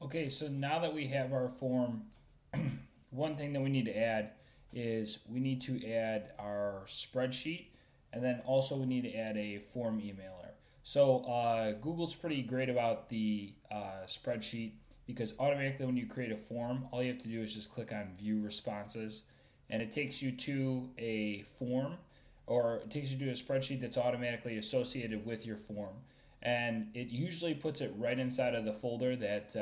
Okay, so now that we have our form, one thing that we need to add is we need to add our spreadsheet, and then also we need to add a form emailer. So Google's pretty great about the spreadsheet because automatically when you create a form, all you have to do is just click on view responses, and it takes you to a form, or it takes you to a spreadsheet that's automatically associated with your form. And it usually puts it right inside of the folder that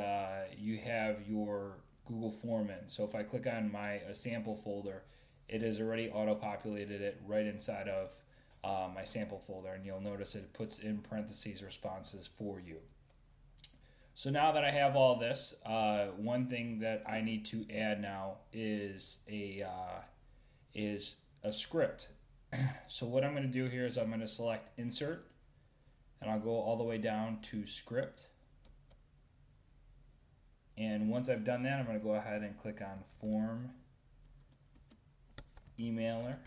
you have your Google form in. So if I click on my sample folder, it has already auto-populated it right inside of my sample folder, and you'll notice it puts in parentheses responses for you. So now that I have all this, one thing that I need to add now is a script. So what I'm going to do here is I'm going to select Insert, and I'll go all the way down to Script. And once I've done that, I'm going to go ahead and click on Form Emailer.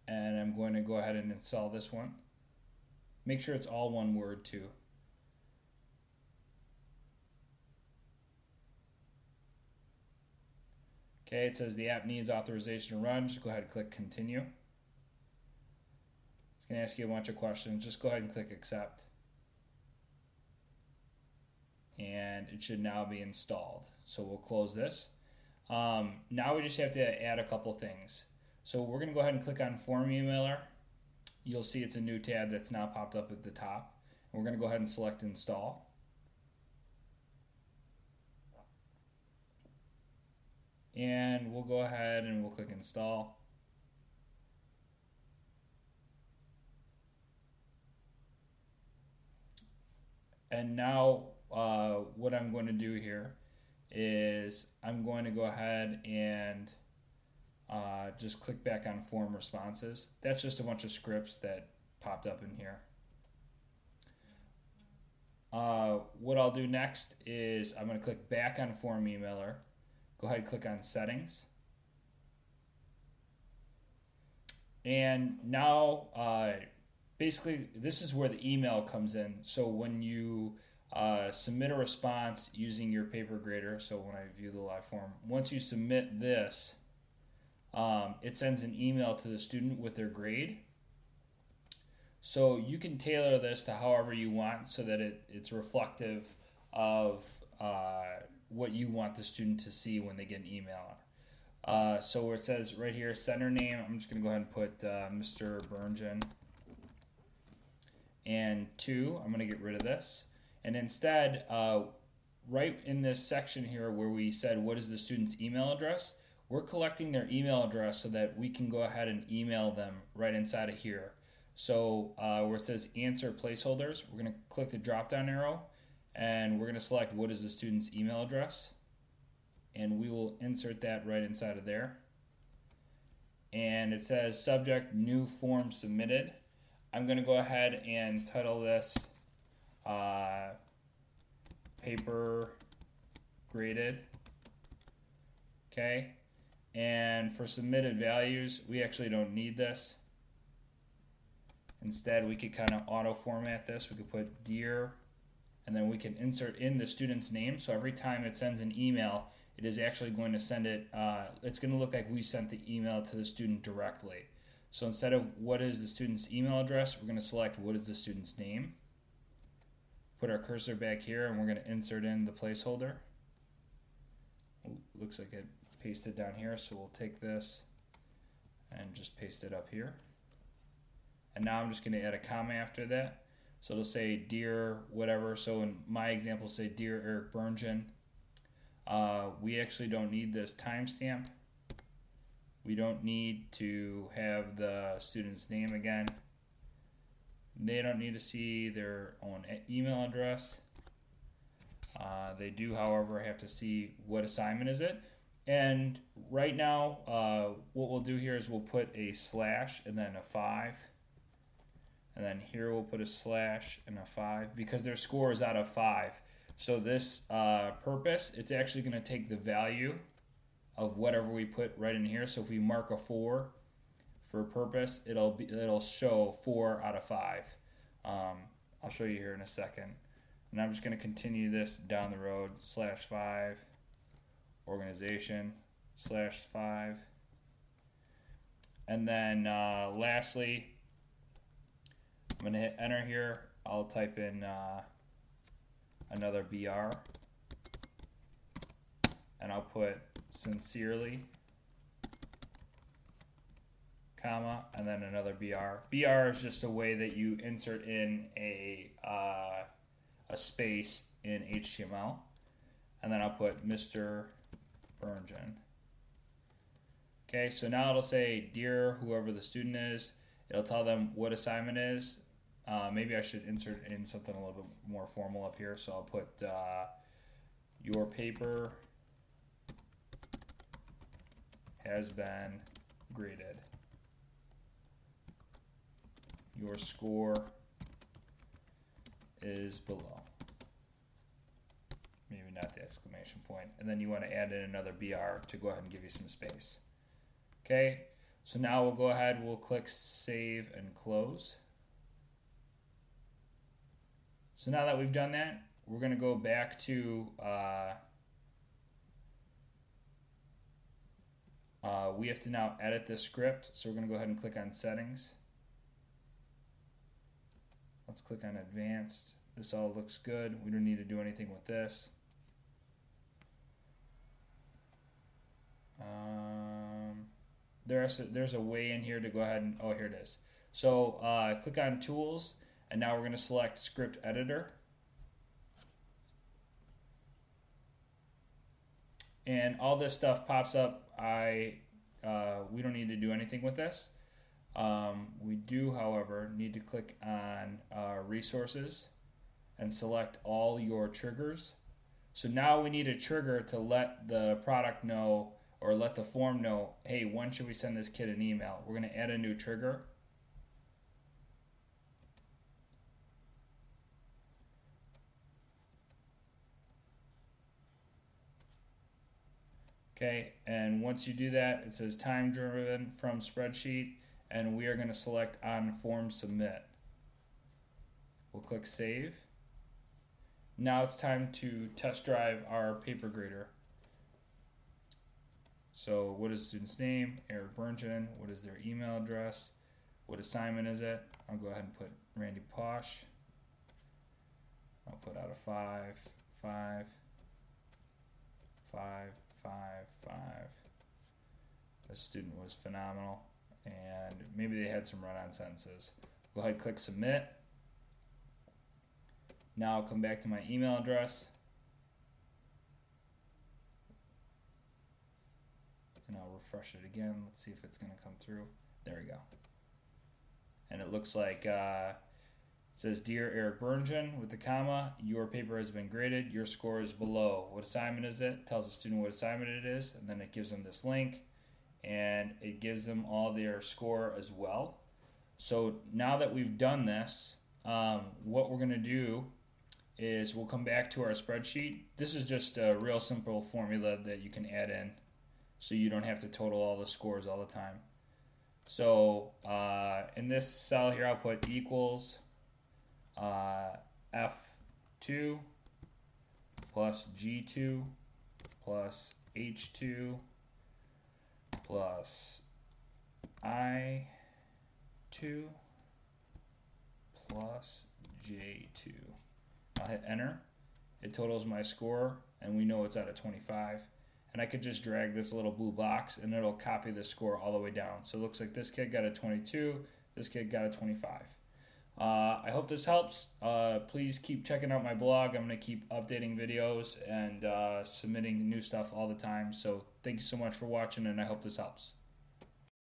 And I'm going to go ahead and install this one. Make sure it's all one word too. Okay, it says the app needs authorization to run. Just go ahead and click Continue. It's going to ask you a bunch of questions. Just go ahead and click Accept. And it should now be installed. So we'll close this. Now we just have to add a couple things. So we're going to go ahead and click on Form Emailer. You'll see it's a new tab that's now popped up at the top. We're going to go ahead and select Install. And we'll go ahead and we'll click Install. And now what I'm going to do here is I'm going to go ahead and just click back on Form Responses. That's just a bunch of scripts that popped up in here. What I'll do next is I'm going to click back on Form Emailer. Go ahead and click on Settings. And now basically this is where the email comes in. So when you submit a response using your paper grader, so when I view the live form, once you submit this, it sends an email to the student with their grade. So you can tailor this to however you want so that it's reflective of what you want the student to see when they get an email. So where it says right here, sender name, I'm just going to go ahead and put Mr. Burngen. And 2, I'm going to get rid of this. And instead, right in this section here where we said what is the student's email address, we're collecting their email address so that we can go ahead and email them right inside of here. So where it says answer placeholders, we're going to click the drop down arrow and we're going to select what is the student's email address, and we will insert that right inside of there. And it says subject new form submitted. I'm going to go ahead and title this paper graded. Okay, and for submitted values, we actually don't need this. Instead, we could kind of auto format this. We could put dear, and then we can insert in the student's name. So every time it sends an email, it is actually going to send it, it's going to look like we sent the email to the student directly. So instead of what is the student's email address, we're going to select what is the student's name. Put our cursor back here, and we're going to insert in the placeholder. Ooh, looks like it pasted down here, so we'll take this and just paste it up here. And now I'm just going to add a comma after that. So it'll say dear whatever. So in my example, say dear Eric Burngen. We actually don't need this timestamp. We don't need to have the student's name again. They don't need to see their own email address. They do, however, have to see what assignment is it. And right now, what we'll do here is we'll put a slash and then a 5. And then here we'll put a slash and a 5 because their score is out of 5. So this purpose, it's actually going to take the value of whatever we put right in here. So if we mark a 4 for purpose, it'll show 4 out of 5. I'll show you here in a second. And I'm just going to continue this down the road, /5, organization, /5. And then lastly, I'm going to hit enter here. I'll type in another BR. And I'll put sincerely, comma, and then another BR. BR is just a way that you insert in a space in HTML. And then I'll put Mr. Burngen. Okay, so now it'll say, dear whoever the student is. It'll tell them what assignment is. Maybe I should insert in something a little bit more formal up here. So I'll put your paper has been graded. Your score is below. Maybe not the exclamation point. And then you want to add in another BR to go ahead and give you some space. Okay, so now we'll go ahead, we'll click save and close. So now that we've done that, we're going to go back to we have to now edit this script. So we're going to go ahead and click on settings. Let's click on advanced. This all looks good. We don't need to do anything with this. There's a way in here to go ahead and, oh, here it is. So click on tools, and now we're going to select script editor. And all this stuff pops up. We don't need to do anything with this. We do, however, need to click on resources and select all your triggers. So now we need a trigger to let the product know, or let the form know, hey, when should we send this kid an email? We're going to add a new trigger. Okay, and once you do that, it says time driven from spreadsheet, and we are going to select on form submit. We'll click save. Now it's time to test drive our paper grader. So what is the student's name? Eric Burngen. What is their email address? What assignment is it? I'll go ahead and put Randy Posh. I'll put out a 5, 5, 5, 5, 5. This student was phenomenal, and maybe they had some run-on sentences. Go ahead and click submit. Now I'll come back to my email address, and I'll refresh it again. Let's see if it's going to come through. There we go. And it looks like it says, Dear Eric Burngen, with the comma, your paper has been graded, your score is below. What assignment is it? Tells the student what assignment it is, and then it gives them this link, and it gives them all their score as well. So now that we've done this, what we're going to do is we'll come back to our spreadsheet. This is just a real simple formula that you can add in, so you don't have to total all the scores all the time. So in this cell here, I'll put equals F2 plus G2 plus H2 plus I2 plus J2. I'll hit enter. It totals my score, and we know it's out of 25. And I could just drag this little blue box, and it'll copy the score all the way down. So it looks like this kid got a 22, this kid got a 25. I hope this helps. Please keep checking out my blog. I'm going to keep updating videos and submitting new stuff all the time. So thank you so much for watching, and I hope this helps.